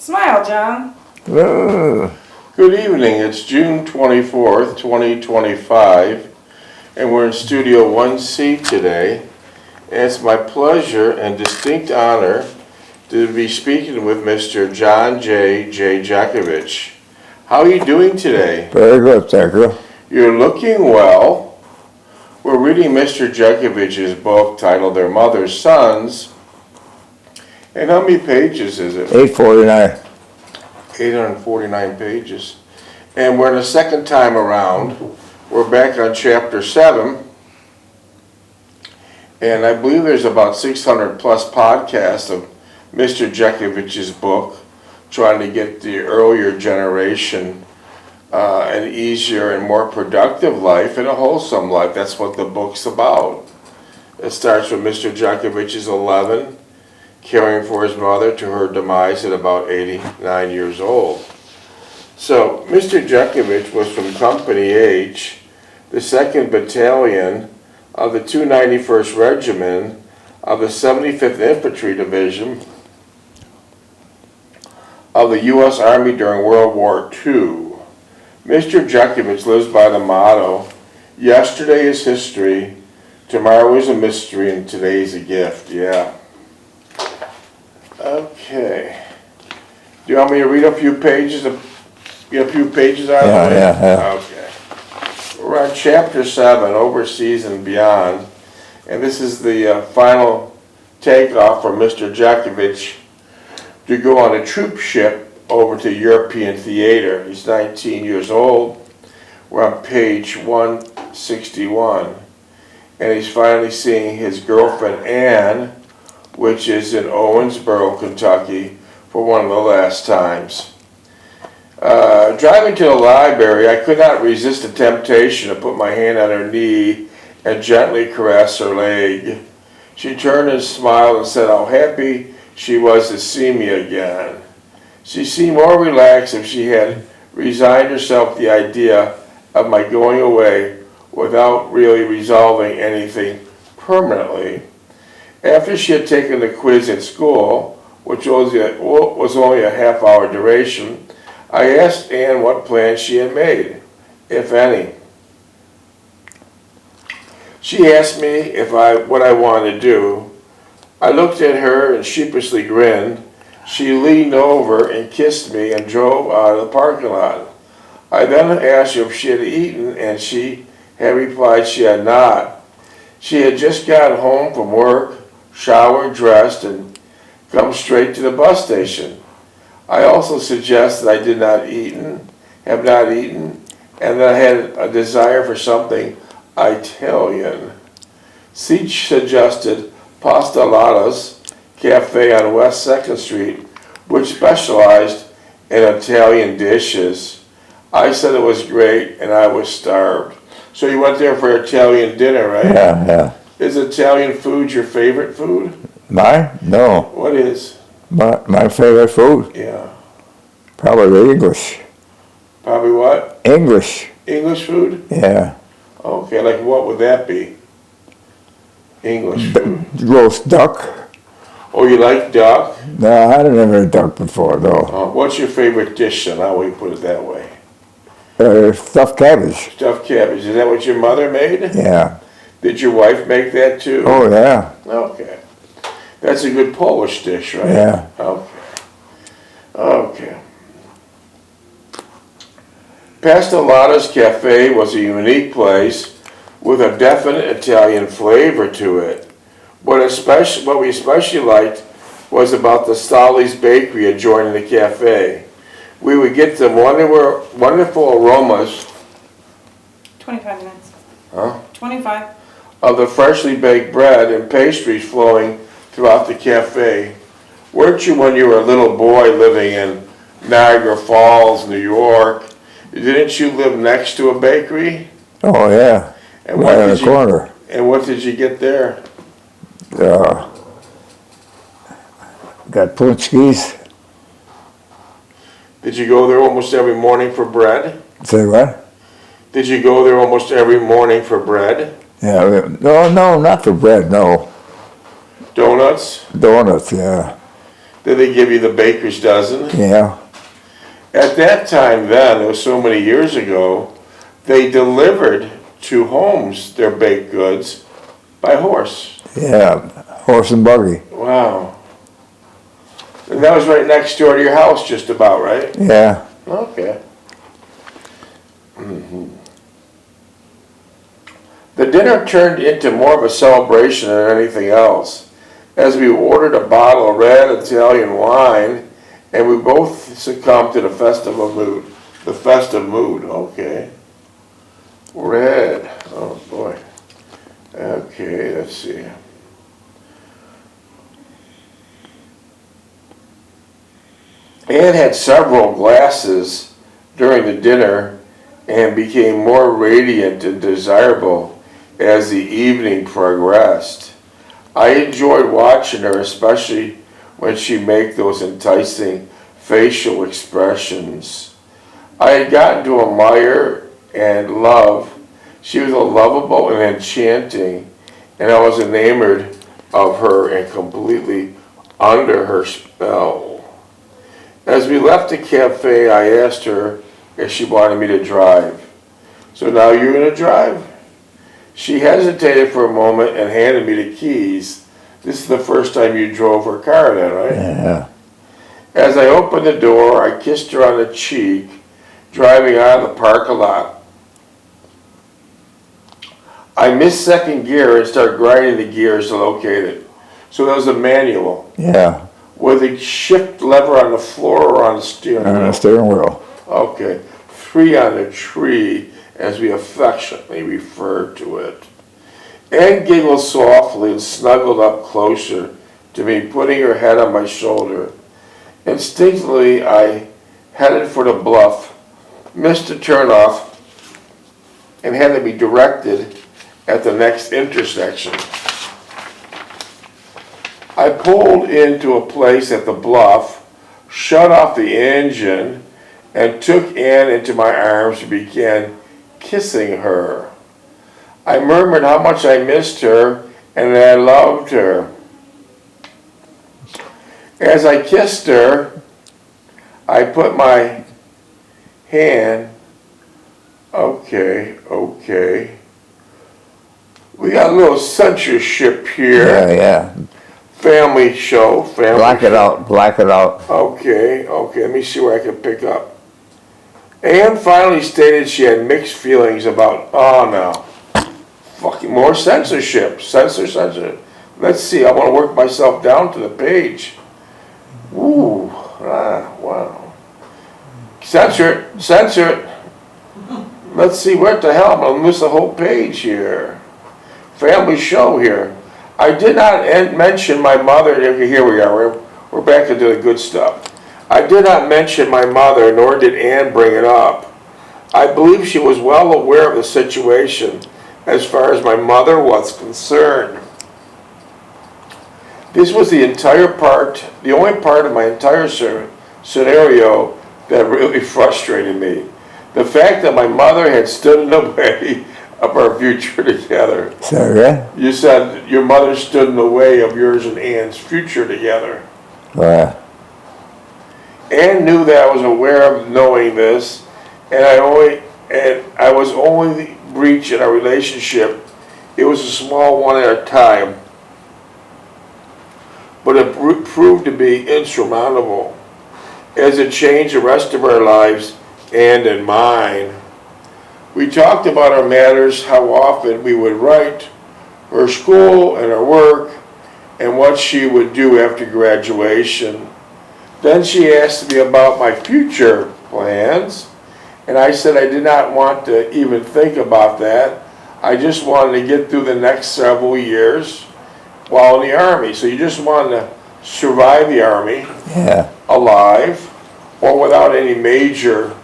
Smile, John. Good evening. It's June 24th, 2025, and we're in Studio 1C today. And it's my pleasure and distinct honor to be speaking with Mr. John J. Jeckovich. How are you doing today? Very good, thank you. You're looking well. We're reading Mr. Jekovich's book titled Their Mother's Sons. And how many pages is it? 849. 849 pages. And we're in the second time around. We're back on chapter 7. And I believe there's about 600 plus podcasts of Mr. Jekovich's book, trying to get the earlier generation an easier and more productive life and a wholesome life. That's what the book's about. It starts with Mr. Jekovich's 11, caring for his mother to her demise at about 89 years old. So Mr. Jeckovich was from Company H, the 2nd Battalion of the 291st Regiment of the 75th Infantry Division of the U.S. Army during World War II. Mr. Jeckovich lives by the motto, yesterday is history, tomorrow is a mystery, and today is a gift. Yeah. Okay. Do you want me to read a few pages out of the way? Yeah. Okay. We're on chapter 7, Overseas and Beyond, and this is the final takeoff for Mr. Jeckovich to go on a troop ship over to European theater. He's 19 years old. We're on page 161, and he's finally seeing his girlfriend Anne, which is in Owensboro, Kentucky, for one of the last times. Driving to the library, I could not resist the temptation to put my hand on her knee and gently caress her leg. She turned and smiled and said how happy she was to see me again. She seemed more relaxed if she had resigned herself to the idea of my going away without really resolving anything permanently. After she had taken the quiz at school, which was only a half-hour duration, I asked Anne what plans she had made, if any. She asked me what I wanted to do. I looked at her and sheepishly grinned. She leaned over and kissed me and drove out of the parking lot. I then asked her if she had eaten, and she had replied she had not. She had just got home from work, showered, dressed, and come straight to the bus station. I also suggested I have not eaten, and that I had a desire for something Italian. She suggested Pasta Lada's Cafe on West 2nd Street, which specialized in Italian dishes. I said it was great, and I was starved. So you went there for Italian dinner, right? Yeah. Is Italian food your favorite food? Mine? No. What is? My favorite food? Yeah. Probably English. Probably what? English. English food? Yeah. Okay, like what would that be? English food. Roast duck. Oh, you like duck? No, I hadn't ever had duck before, though. What's your favorite dish, then? How will you put it that way? Stuffed cabbage. Stuffed cabbage. Is that what your mother made? Yeah. Did your wife make that too? Oh, yeah. Okay. That's a good Polish dish, right? Yeah. Okay. Pastelada's Cafe was a unique place with a definite Italian flavor to it. What we especially liked was about the Stolli's Bakery adjoining the cafe. We would get the wonderful aromas 25 minutes. Huh? 25. Of the freshly baked bread and pastries flowing throughout the cafe. Weren't you, when you were a little boy living in Niagara Falls, New York, didn't you live next to a bakery? Oh, yeah. And right on the corner. And what did you get there? Got punchkis. Did you go there almost every morning for bread? Say what? Did you go there almost every morning for bread? Yeah. No, not for bread, no. Donuts? Donuts, yeah. Did they give you the baker's dozen? Yeah. At that time then, it was so many years ago, they delivered to homes their baked goods by horse. Yeah. Horse and buggy. Wow. And that was right next door to your house, just about, right? Yeah. Okay. Mhm. The dinner turned into more of a celebration than anything else, as we ordered a bottle of red Italian wine, and we both succumbed to the festive mood. The festive mood, okay. Red, oh boy. Okay, let's see. Anne had several glasses during the dinner and became more radiant and desirable as the evening progressed. I enjoyed watching her, especially when she made those enticing facial expressions. I had gotten to admire and love. She was lovable and enchanting, and I was enamored of her and completely under her spell. As we left the cafe, I asked her if she wanted me to drive. So now you're going to drive? She hesitated for a moment and handed me the keys. This is the first time you drove her car then, right? Yeah. As I opened the door, I kissed her on the cheek, driving out of the parking lot. I missed second gear and started grinding the gears to locate it. So that was a manual. Yeah. With a shift lever on the floor or on the steering wheel? On the steering wheel. Okay. 3 on the tree, as we affectionately refer to it. Anne giggled softly and snuggled up closer to me, putting her head on my shoulder. Instinctively, I headed for the bluff, missed the turnoff, and had to be directed at the next intersection. I pulled into a place at the bluff, shut off the engine, and took Anne into my arms and began kissing her. I murmured how much I missed her and that I loved her. As I kissed her, I put my hand, okay. We got a little censorship here. Yeah. Family show. Black it out. Okay, let me see where I can pick up. Anne finally stated she had mixed feelings about, oh no, fucking more censorship. Censor. Let's see, I want to work myself down to the page. Ooh, wow. Censor it. Let's see, what the hell, I'm going to miss the whole page here. Family show here. I did not mention my mother. Here we are. We're back into the good stuff. I did not mention my mother, nor did Anne bring it up. I believe she was well aware of the situation as far as my mother was concerned. This was the only part of my entire scenario that really frustrated me. The fact that my mother had stood in the way of our future together. So, You said your mother stood in the way of yours and Anne's future together. yeah. Anne knew that I was aware of knowing this, and I was only the breach in our relationship. It was a small one at a time, but it proved to be insurmountable, as it changed the rest of our lives and in mine. We talked about our matters, how often we would write, her school and her work, and what she would do after graduation. Then she asked me about my future plans, and I said I did not want to even think about that. I just wanted to get through the next several years while in the Army. So you just wanted to survive the Army, Yeah. alive, or without any major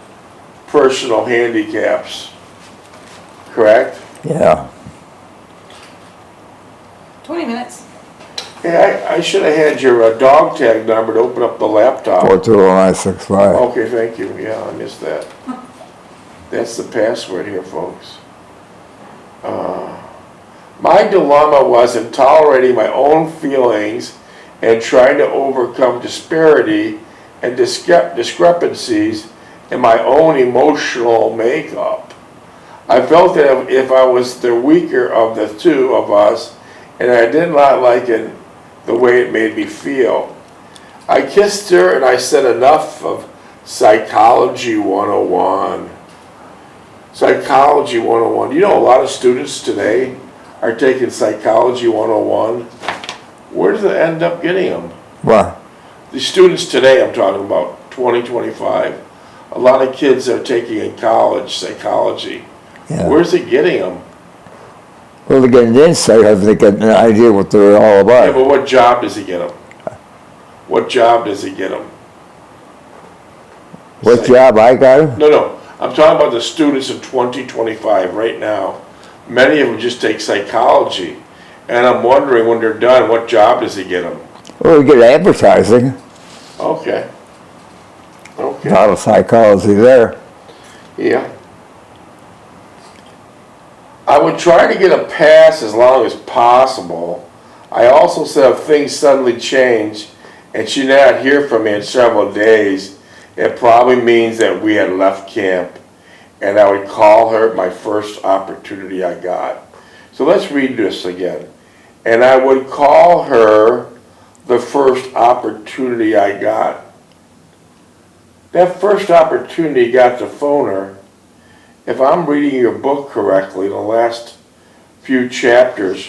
personal handicaps. Correct? Yeah. 20 minutes. Hey, I should have had your dog tag number to open up the laptop. 420965. Okay, thank you. Yeah, I missed that. That's the password here, folks. My dilemma was in tolerating my own feelings and trying to overcome disparity and discrepancies in my own emotional makeup. I felt that if I was the weaker of the two of us, and I did not like it, the way it made me feel. I kissed her and I said enough of Psychology 101. Psychology 101. You know, a lot of students today are taking Psychology 101. Where does it end up getting them? What? The students today, I'm talking about 2025. A lot of kids are taking in college psychology. Yeah. Where's it getting them? Well, they get an insight if they get an idea what they're all Yeah, about. but what job does it get them? What job does it get them? What job I got? No. I'm talking about the students in 2025 right now. Many of them just take psychology. And I'm wondering when they're done, what job does it get them? Well, we get advertising. Okay. A Okay. lot of psychology there. Yeah. I would try to get a pass as long as possible. I also said if things suddenly change and she did not hear from me in several days, it probably means that we had left camp, and I would call her my first opportunity I got. So let's read this again. And I would call her the first opportunity I got. That first opportunity you got to phone her. If I'm reading your book correctly, the last few chapters,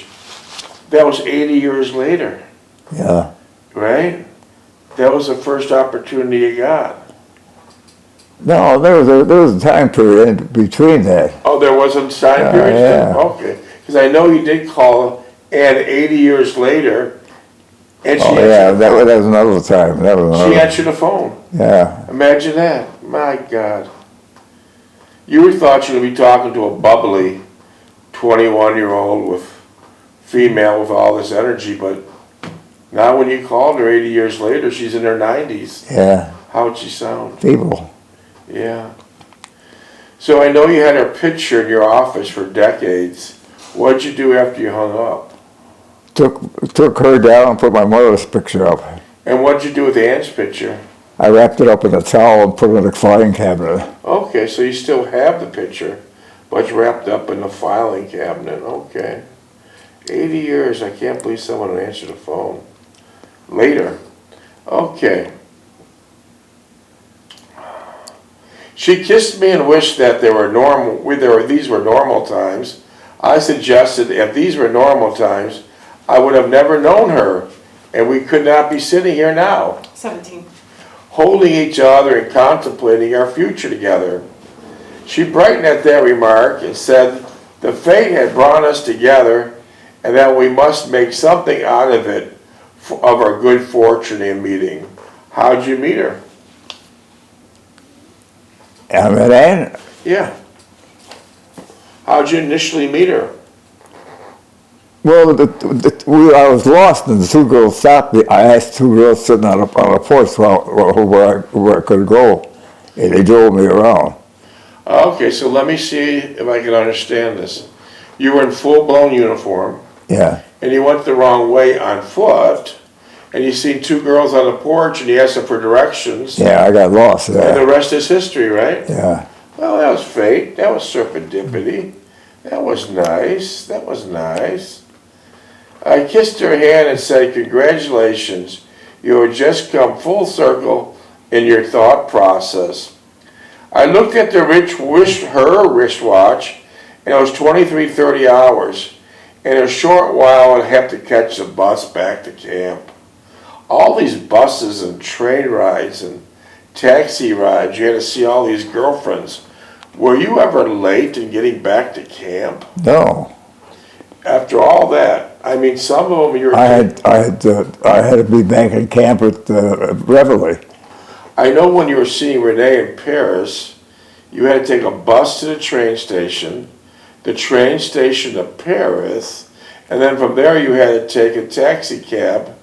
that was 80 years later, Yeah. right? That was the first opportunity you got. No, there was a time period in between that. Oh, there was a time period? Yeah. Okay. Because I know you did call, and 80 years later, and she Oh answered yeah, the that phone. was another time. That was She another. answered the phone. Yeah. Imagine that. My God. You would thought you'd be talking to a bubbly 21-year-old with female with all this energy, but now when you called her 80 years later, she's in her 90s. Yeah. How would she sound? People. Yeah. So I know you had her picture in your office for decades. What'd you do after you hung up? Took her down and put my mother's picture up. And what'd you do with Ann's picture? I wrapped it up in a towel and put it in the filing cabinet. Okay, so you still have the picture, but it's wrapped up in the filing cabinet. Okay. 80 years, I can't believe someone would answer the phone. Later. Okay. She kissed me and wished that these were normal times. I suggested if these were normal times, I would have never known her, and we could not be sitting here now, 17. holding each other and contemplating our future together. She brightened at that remark and said the fate had brought us together and that we must make something out of it, of our good fortune in meeting. How'd you meet her? I met Ann. Yeah. How'd you initially meet her? Well, I was lost and the two girls stopped me. I asked two girls sitting on a porch where I could go. And they drove me around. Okay, so let me see if I can understand this. You were in full-blown uniform, Yeah. and you went the wrong way on foot, and you seen two girls on the porch, and you asked them for directions, Yeah, I got lost and the there. rest is history, right? Yeah. Well, that was fate. That was serendipity. That was nice. That was nice. I kissed her hand and said, congratulations. You have just come full circle in your thought process. I looked at her wristwatch, and it was 23:30 hours. In a short while, I'd have to catch the bus back to camp. All these buses and train rides and taxi rides, you had to see all these girlfriends. Were you ever late in getting back to camp? No. After all that, I mean, some of them you were... I had to be back in camp at Reveille. I know when you were seeing Renee in Paris, you had to take a bus to the train station to Paris, and then from there you had to take a taxi cab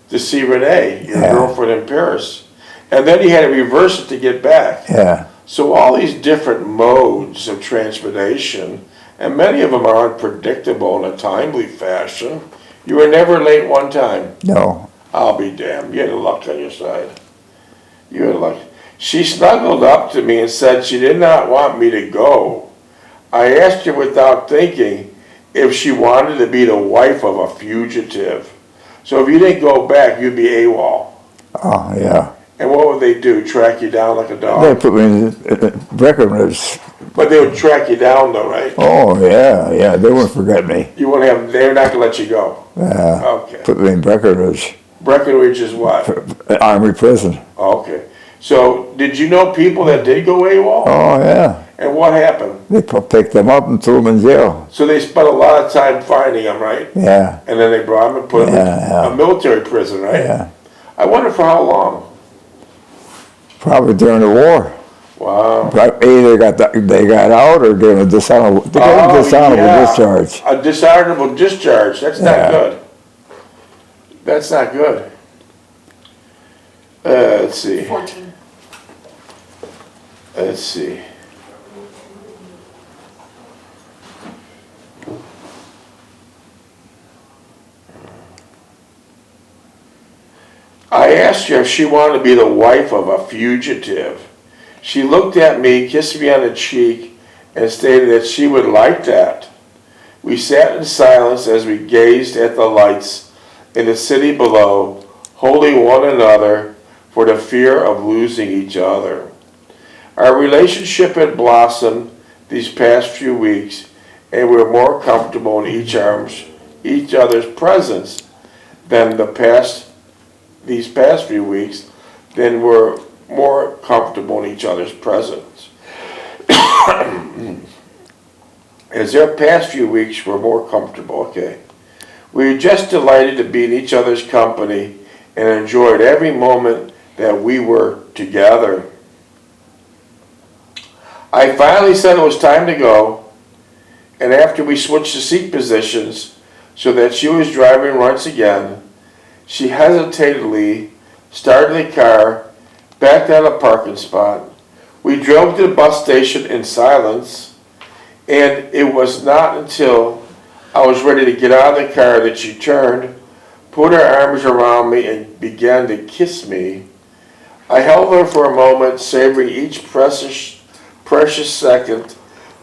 to see Renee, your girlfriend in Paris. And then you had to reverse it to get back. Yeah. So all these different modes of transportation, and many of them are unpredictable in a timely fashion. You were never late one time. No. I'll be damned. You had luck on your side. You had luck. She snuggled up to me and said she did not want me to go. I asked her without thinking if she wanted to be the wife of a fugitive. So if you didn't go back, you'd be AWOL. Oh, yeah. And what would they do? Track you down like a dog? They put me in Breckenridge. But they would track you down though, right? Oh, yeah. They wouldn't forget me. You wouldn't have, they're not gonna let you go. Yeah. Okay. Put me in Breckenridge. Breckenridge is what? Army prison. Okay. So did you know people that did go AWOL? Oh, yeah. And what happened? They picked them up and threw them in jail. So they spent a lot of time finding them, right? Yeah. And then they brought them and put them in a military prison, right? Yeah. I wonder for how long. Probably during the war. Wow. Either they got out or during a dishonorable discharge. A dishonorable discharge. That's not good. That's not good. Let's see. 14. Let's see. I asked her if she wanted to be the wife of a fugitive. She looked at me, kissed me on the cheek, and stated that she would like that. We sat in silence as we gazed at the lights in the city below, holding one another for the fear of losing each other. Our relationship had blossomed these past few weeks, and we were more comfortable in each other's presence than these past few weeks, then we're more comfortable in each other's presence. As their past few weeks were more comfortable, okay. We were just delighted to be in each other's company and enjoyed every moment that we were together. I finally said it was time to go, and after we switched the seat positions so that she was driving once again, she hesitantly started the car, backed out a parking spot. We drove to the bus station in silence, and it was not until I was ready to get out of the car that she turned, put her arms around me, and began to kiss me. I held her for a moment, savoring each precious second,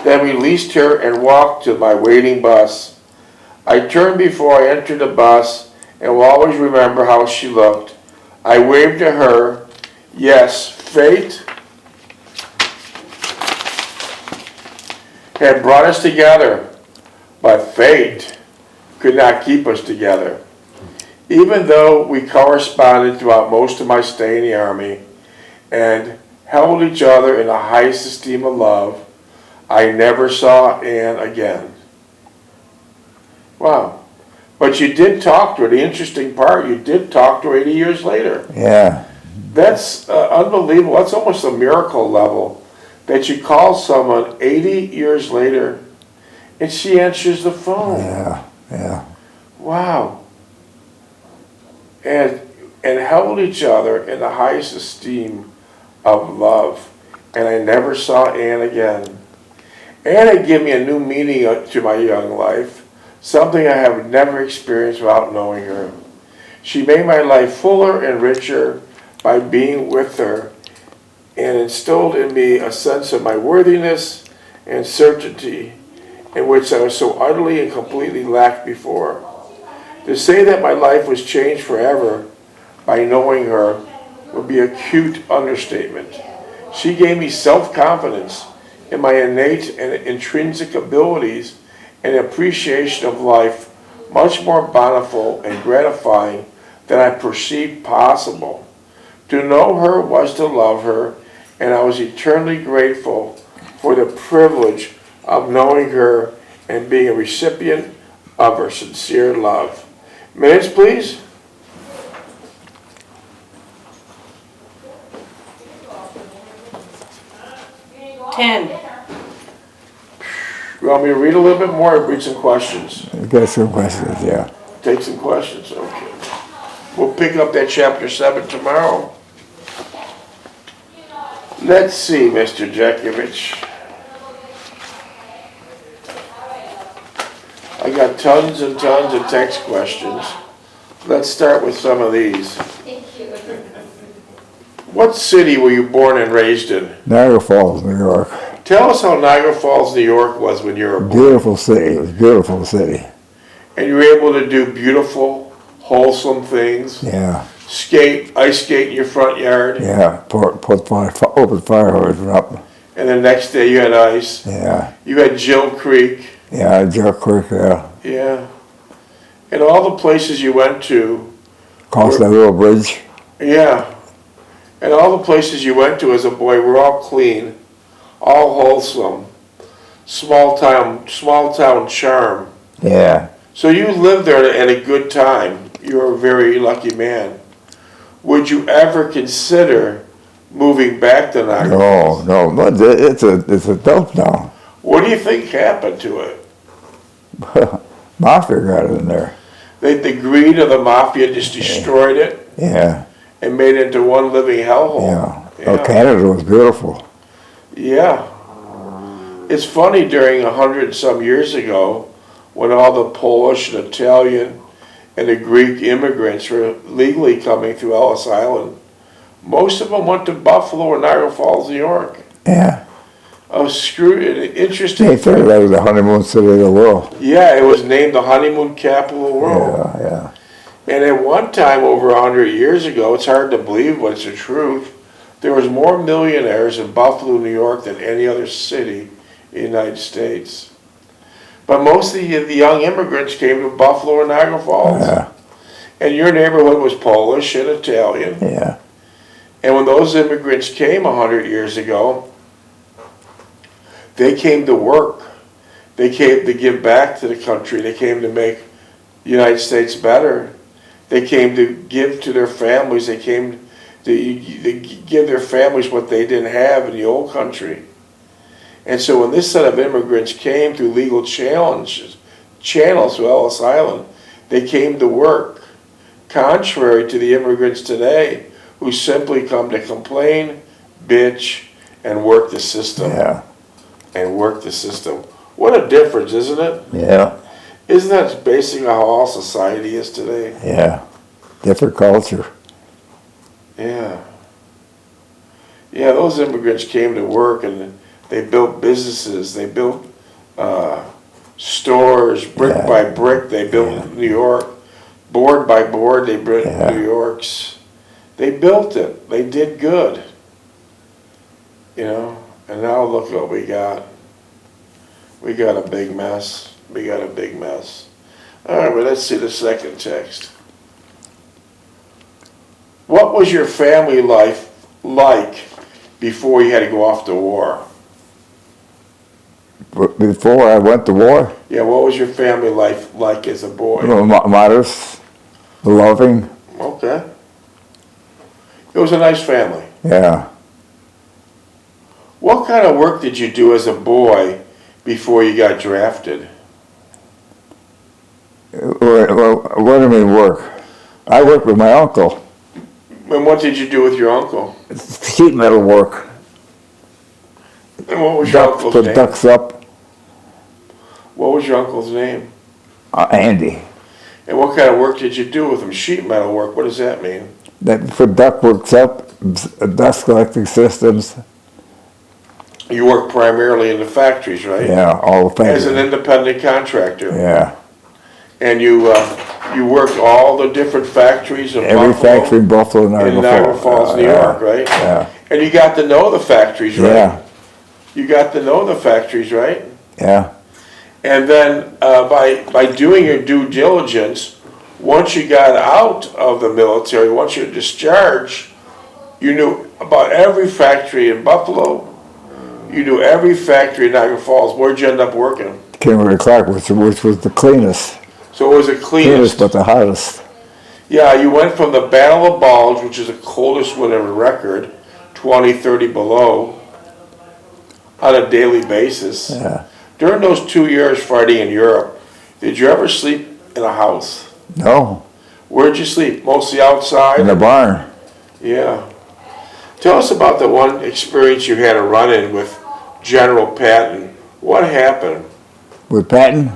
then released her and walked to my waiting bus. I turned before I entered the bus and will always remember how she looked. I waved to her. Yes, fate had brought us together, but fate could not keep us together. Even though we corresponded throughout most of my stay in the Army and held each other in the highest esteem of love, I never saw Ann again. Wow. But you did talk to her. The interesting part, you did talk to her 80 years later. Yeah. That's unbelievable. That's almost a miracle level that you call someone 80 years later and she answers the phone. Yeah. Wow. And held each other in the highest esteem of love. And I never saw Ann again. Ann had given me a new meaning to my young life. Something I have never experienced without knowing her. She made my life fuller and richer by being with her and instilled in me a sense of my worthiness and certainty in which I was so utterly and completely lacked before. To say that my life was changed forever by knowing her would be a cute understatement. She gave me self-confidence in my innate and intrinsic abilities and appreciation of life much more bountiful and gratifying than I perceived possible. To know her was to love her, and I was eternally grateful for the privilege of knowing her and being a recipient of her sincere love. Minutes, please. Ten. You want me to read a little bit more or read some questions? Got some questions, yeah. Take some questions, okay. We'll pick up that chapter 7 tomorrow. Let's see, Mr. Jeckovich. I got tons and tons of text questions. Let's start with some of these. Thank you. What city were you born and raised in? Niagara Falls, New York. Tell us how Niagara Falls, New York was when you were born. Beautiful city. It was a beautiful city. And you were able to do beautiful, wholesome things. Yeah. Ice skate in your front yard. Yeah. Open fire hydrant up. And the next day you had ice. Yeah. You had Jill Creek. Yeah, Joe Creek, yeah. Yeah. And all the places you went to. Across that little bridge. Yeah. And all the places you went to as a boy were all clean, all wholesome, small town charm. Yeah. So you lived there at a good time. You're a very lucky man. Would you ever consider moving back to Niagara Falls? No, but it's a dump now. What do you think happened to it? Mafia got it in there. The greed of the mafia just destroyed it Yeah. and made it into one living hellhole. Yeah. Oh, Canada was beautiful. Yeah. It's funny, during 100 some years ago, when all the Polish and Italian and the Greek immigrants were legally coming through Ellis Island, most of them went to Buffalo or Niagara Falls, New York. Yeah. Interesting. They thought that was the honeymoon city of the world. Yeah, it was named the honeymoon capital of the world. Yeah. And at one time, over 100 years ago, it's hard to believe, but it's the truth, there was more millionaires in Buffalo, New York than any other city in the United States. But most of the young immigrants came to Buffalo or Niagara Falls. Yeah. And your neighborhood was Polish and Italian. Yeah. And when those immigrants came 100 years ago, they came to work. They came to give back to the country. They came to make the United States better. They came to give to their families. They came to give their families what they didn't have in the old country. And so when this set of immigrants came through legal channels to Ellis Island, they came to work, contrary to the immigrants today who simply come to complain, bitch, and work the system. Yeah. And work the system. What a difference, isn't it? Yeah. Isn't that basically how all society is today? Yeah. Different culture. Yeah. Yeah, those immigrants came to work and they built businesses. They built stores, brick by brick. They built New York. Board by board, they built New York's. They built it. They did good. You know? And now look what we got. We got a big mess. We got a big mess. All right, well, let's see the second text. What was your family life like before you had to go off to war? Before I went to war? Yeah, what was your family life like as a boy? Modest, loving. Okay. It was a nice family. Yeah. What kind of work did you do as a boy before you got drafted? Well, what do you mean work? I worked with my uncle. And what did you do with your uncle? Sheet metal work. And what was your uncle's Put name? ducks up. What was your uncle's name? Andy. And what kind of work did you do with him? Sheet metal work, what does that mean? That put ductworks up, dust collecting systems. You work primarily in the factories, right? Yeah, all the As an factories. independent contractor. Yeah. And you worked all the different factories in Every Buffalo, factory in Buffalo, in Niagara Falls, New York, right? Yeah. And you got to know the factories, right? Yeah. You got to know the factories, right? Yeah. And then by doing your due diligence, once you got out of the military, once you're discharged, you knew about every factory in Buffalo. You knew every factory in Niagara Falls. Where'd you end up working? Kimberly-Clark, which was the cleanest. So it was the cleanest. But the hottest. Yeah, you went from the Battle of Bulge, which is the coldest winter on record, 20, 30 below, on a daily basis. Yeah. During those 2 years fighting in Europe, did you ever sleep in a house? No. Where'd you sleep? Mostly outside? In the barn. Yeah. Tell us about the one experience you had a run-in with General Patton. What happened? With Patton?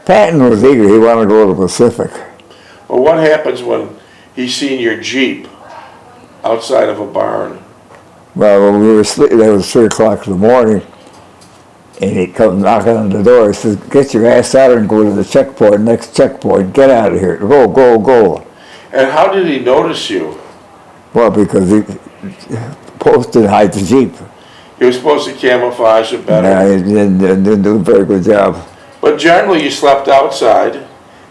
Patton was eager. He wanted to go to the Pacific. Well, what happens when he's seen your Jeep outside of a barn? Well, when we were sleeping, it was 3 o'clock in the morning, and he comes knocking on the door. He says, "Get your ass out and go to the checkpoint, next checkpoint. Get out of here. Go, go, go." And how did he notice you? Well, because he posted to hide the Jeep. He was supposed to camouflage it better. No, he didn't do a very good job. But generally you slept outside,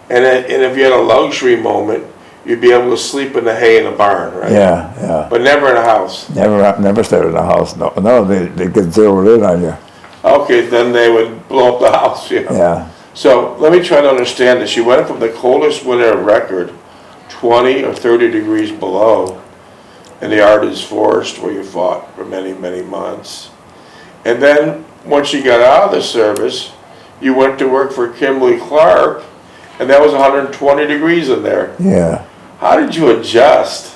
and if you had a luxury moment, you'd be able to sleep in the hay in the barn, right? Yeah, yeah. But never in a house. Never stayed in the house. No, they get zeroed in on you. Okay, then they would blow up the house, you know. Yeah. So let me try to understand this. You went from the coldest winter on record, 20 or 30 degrees below, in the Ardennes Forest where you fought for many, many months. And then once you got out of the service, you went to work for Kimberly Clark, and that was 120 degrees in there. Yeah. How did you adjust?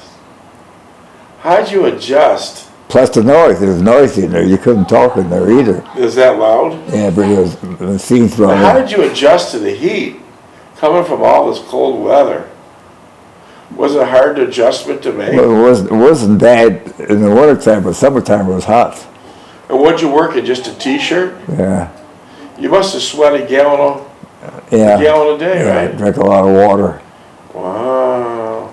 How did you adjust? Plus the noise. There was noise in there. You couldn't talk in there either. Is that loud? Yeah, because the machines Now, how running. did you adjust to the heat coming from all this cold weather? Was it a hard adjustment to make? Well, it wasn't bad in the wintertime, but summertime it was hot. And what'd you work in, just a t-shirt? Yeah. You must have sweat a gallon Yeah. a day, Yeah, right? drink a lot of water. Wow.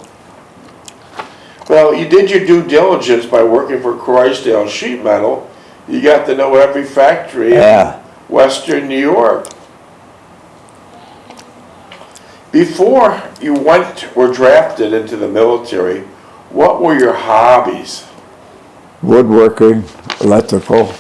Well, you did your due diligence by working for Crysdale Sheet Metal. You got to know every factory Yeah. in Western New York. Before you were drafted into the military, what were your hobbies? Woodworking, electrical.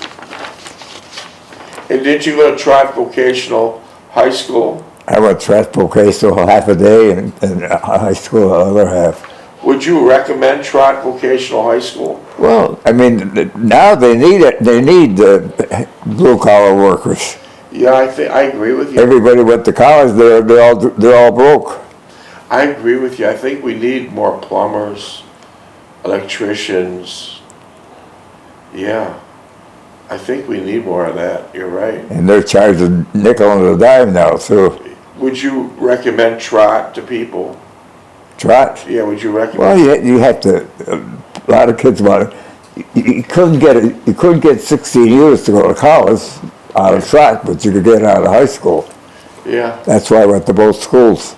And did you go to Trott Vocational High School? I went Trott Vocational half a day and high school the other half. Would you recommend Trott Vocational High School? Well, I mean, now they need it. They need blue collar workers. Yeah, I agree with you. Everybody went to college. They're all broke. I agree with you. I think we need more plumbers, electricians. Yeah, I think we need more of that. You're right. And they're charging nickel and a dime now too. Would you recommend Trott to people? Trot. Yeah, would you recommend? Well, you have to. A lot of kids want it. You couldn't get it. You couldn't get 16 years to go to college out of Trot, but you could get out of high school. Yeah. That's why I went to both schools.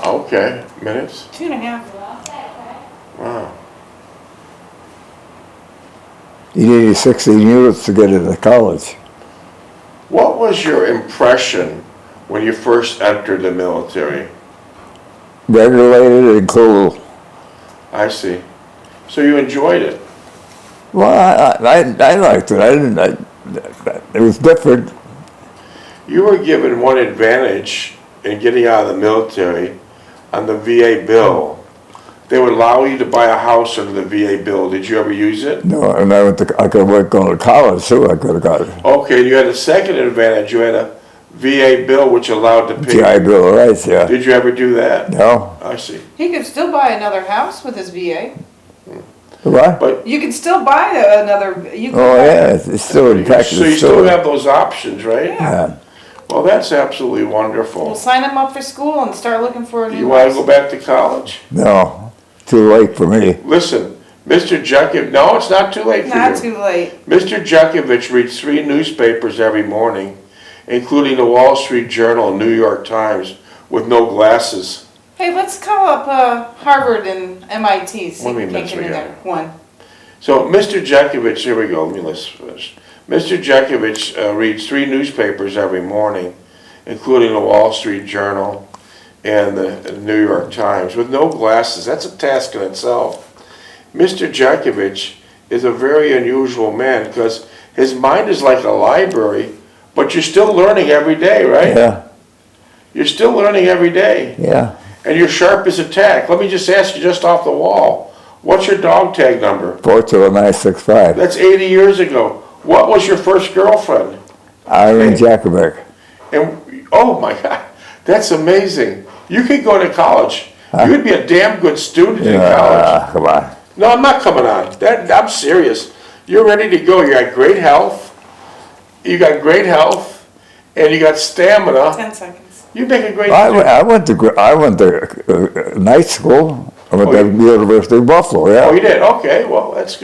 Okay. Minutes? 2.5. Wow. You needed 16 units to get into college. What was your impression when you first entered the military? Regulated and cool. I see. So you enjoyed it? Well, I liked it. It was different. You were given one advantage in getting out of the military on the VA bill. They would allow you to buy a house under the VA bill. Did you ever use it? No, and I could work going to college too. I could have got it. Okay, you had a second advantage. You had a VA bill which allowed to pay. GI Bill of Rights, yeah. Did you ever do that? No. I see. He could still buy another house with his VA. What? But You can still buy another. You can Oh buy- yeah, it's still in practice. so you still have those options, right? Yeah. Well, that's absolutely We'll wonderful. sign him up for school and start looking for a new You want to house. go back to college? No, too late for me. Listen, Mr. Jeckovich, no, it's not too late for Not you. too late. Mr. Jeckovich reads 3 newspapers every morning, including the Wall Street Journal and New York Times, with no glasses. Hey, let's call up Harvard and MIT. See Let me if we mix can get in together. there. One. So, Mr. Jeckovich, here we go, let me list first. Mr. Jeckovich reads 3 newspapers every morning, including the Wall Street Journal and the New York Times, with no glasses. That's a task in itself. Mr. Jeckovich is a very unusual man because his mind is like a library, but you're still learning every day, right? Yeah, You're still learning every day, yeah. and you're sharp as a tack. Let me just ask you just off the wall, what's your dog tag number? 42965. That's 80 years ago. What was your first girlfriend? Irene Jeckovich. And, oh my God, that's amazing. You could go to college. Huh? You would be a damn good student in college. Come on. No, I'm not coming on. I'm serious. You're ready to go. You got great health. You got great health, and you got stamina. 10 seconds. You make a great. I went to night school. I went Oh, to the University of Buffalo, Oh, yeah. you did? Okay, well, that's good.